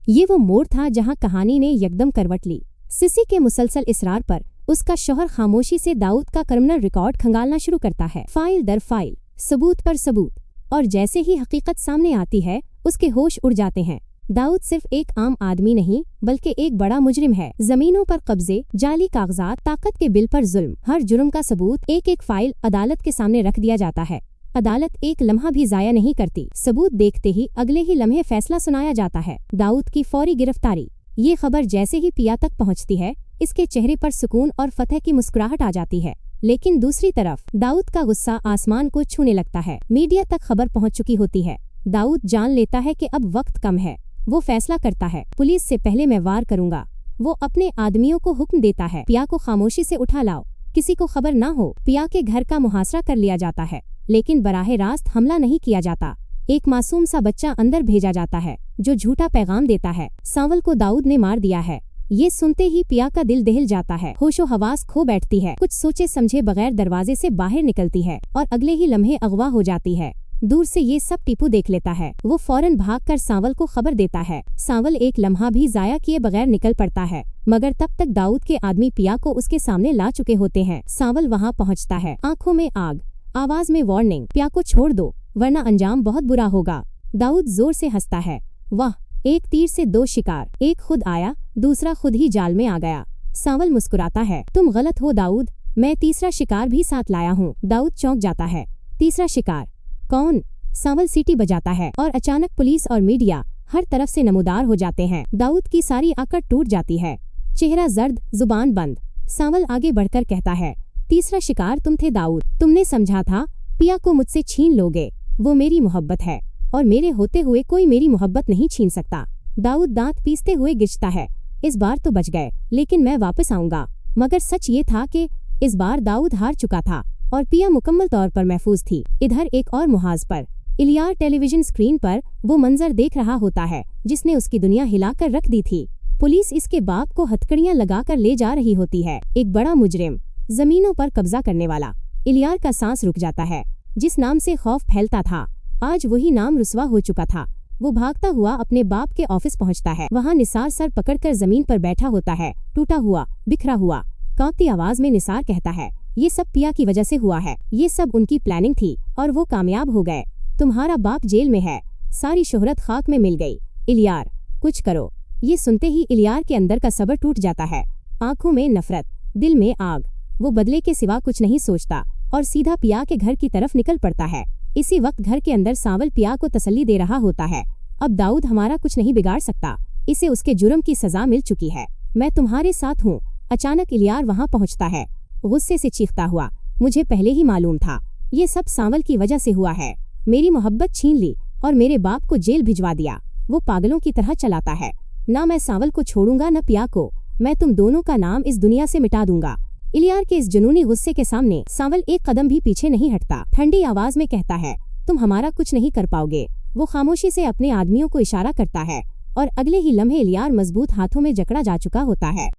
ये वो मोड़ था जहाँ कहानी ने यकदम करवट ली। सिसी के मुसलसल इसरार पर उसका शौहर खामोशी से दाऊद का क्रिमिनल रिकॉर्ड खंगालना शुरू करता है, फाइल दर फाइल, सबूत पर सबूत, और जैसे ही हकीकत सामने आती है उसके होश उड़ जाते हैं। दाऊद सिर्फ एक आम आदमी नहीं बल्कि एक बड़ा मुजरिम है। जमीनों पर कब्जे, जाली कागजात, ताकत के बिल पर जुल्म, हर जुर्म का सबूत एक एक फाइल अदालत के सामने रख दिया जाता है। अदालत एक लम्हा भी जाया नहीं करती। सबूत देखते ही अगले ही लम्हे फैसला सुनाया जाता है। दाऊद की फौरी गिरफ्तारी। ये खबर जैसे ही पिया तक पहुंचती है इसके चेहरे पर सुकून और फतह की मुस्कुराहट आ जाती है। लेकिन दूसरी तरफ दाऊद का गुस्सा आसमान को छूने लगता है। मीडिया तक खबर पहुंच चुकी होती है। दाऊद जान लेता है कि अब वक्त कम है। वो फैसला करता है, पुलिस से पहले मैं वार करूंगा। वो अपने आदमियों को हुक्म देता है, पिया को खामोशी से उठा लाओ, किसी को खबर ना हो। पिया के घर का मुहासरा कर लिया जाता है, लेकिन बराहे रास्त हमला नहीं किया जाता। एक मासूम सा बच्चा अंदर भेजा जाता है जो झूठा पैगाम देता है, सांवल को दाऊद ने मार दिया है। ये सुनते ही पिया का दिल दहल जाता है, होशो हवास खो बैठती है, कुछ सोचे समझे बगैर दरवाजे से बाहर निकलती है और अगले ही लम्हे अगवा हो जाती है। दूर से ये सब टीपू देख लेता है। वो फौरन भागकर सांवल को खबर देता है। सांवल एक लम्हा भी जाया किए बगैर निकल पड़ता है, मगर तब तक दाऊद के आदमी पिया को उसके सामने ला चुके होते हैं। सांवल वहाँ पहुँचता है, आंखों में आग, आवाज में वार्निंग, पिया को छोड़ दो वरना अंजाम बहुत बुरा होगा। दाऊद जोर से हंसता है, वाह, एक तीर से दो शिकार, एक खुद आया दूसरा खुद ही जाल में आ गया। सांवल मुस्कुराता है, तुम गलत हो दाऊद, मैं तीसरा शिकार भी साथ लाया हूँ। दाऊद चौंक जाता है, तीसरा शिकार कौन? सांवल सीटी बजाता है और अचानक पुलिस और मीडिया हर तरफ से नमूदार हो जाते हैं। दाऊद की सारी आकड़ टूट जाती है, चेहरा जर्द, जुबान बंद। सांवल आगे बढ़कर कहता है, तीसरा शिकार तुम थे दाऊद, तुमने समझा था पिया को मुझसे छीन लोगे। वो मेरी मोहब्बत है और मेरे होते हुए कोई मेरी मोहब्बत नहीं छीन सकता। दाऊद दांत पीसते हुए गिजता है, इस बार तो बच गए, लेकिन मैं वापस आऊंगा। मगर सच ये था कि इस बार दाऊद हार चुका था और पिया मुकम्मल तौर पर महफूज थी। इधर एक और मुहाज पर इलियार टेलीविजन स्क्रीन पर वो मंजर देख रहा होता है जिसने उसकी दुनिया हिलाकर रख दी थी। पुलिस इसके बाप को हथकड़ियां लगाकर ले जा रही होती है, एक बड़ा मुजरिम, जमीनों पर कब्जा करने वाला। इलियार का सांस रुक जाता है। जिस नाम से खौफ फैलता था आज वही नाम रुसवा हो चुका था। वो भागता हुआ अपने बाप के ऑफिस पहुंचता है। वहाँ निसार सर पकड़कर जमीन पर बैठा होता है, टूटा हुआ, बिखरा हुआ। कांपती आवाज में निसार कहता है, ये सब पिया की वजह से हुआ है, ये सब उनकी प्लानिंग थी और वो कामयाब हो गए। तुम्हारा बाप जेल में है, सारी शोहरत खाक में मिल गई। इलियार, कुछ करो। ये सुनते ही इलियार के अंदर का सब्र टूट जाता है, आंखों में नफरत, दिल में आग। वो बदले के सिवा कुछ नहीं सोचता और सीधा पिया के घर की तरफ निकल पड़ता है। इसी वक्त घर के अंदर सांवल पिया को तसल्ली दे रहा होता है, अब दाऊद हमारा कुछ नहीं बिगाड़ सकता, इसे उसके जुर्म की सजा मिल चुकी है, मैं तुम्हारे साथ हूँ। अचानक इलियार वहाँ पहुँचता है, गुस्से से चीखता हुआ, मुझे पहले ही मालूम था, ये सब सांवल की वजह से हुआ है। मेरी मोहब्बत छीन ली और मेरे बाप को जेल भिजवा दिया। वो पागलों की तरह चलाता है, ना मैं सांवल को छोड़ूंगा न पिया को, मैं तुम दोनों का नाम इस दुनिया से मिटा दूंगा। इलियार के इस जुनूनी गुस्से के सामने सांवल एक कदम भी पीछे नहीं हटता। ठंडी आवाज में कहता है, तुम हमारा कुछ नहीं कर पाओगे। वो खामोशी से अपने आदमियों को इशारा करता है और अगले ही लम्हे इलियार मजबूत हाथों में जकड़ा जा चुका होता है।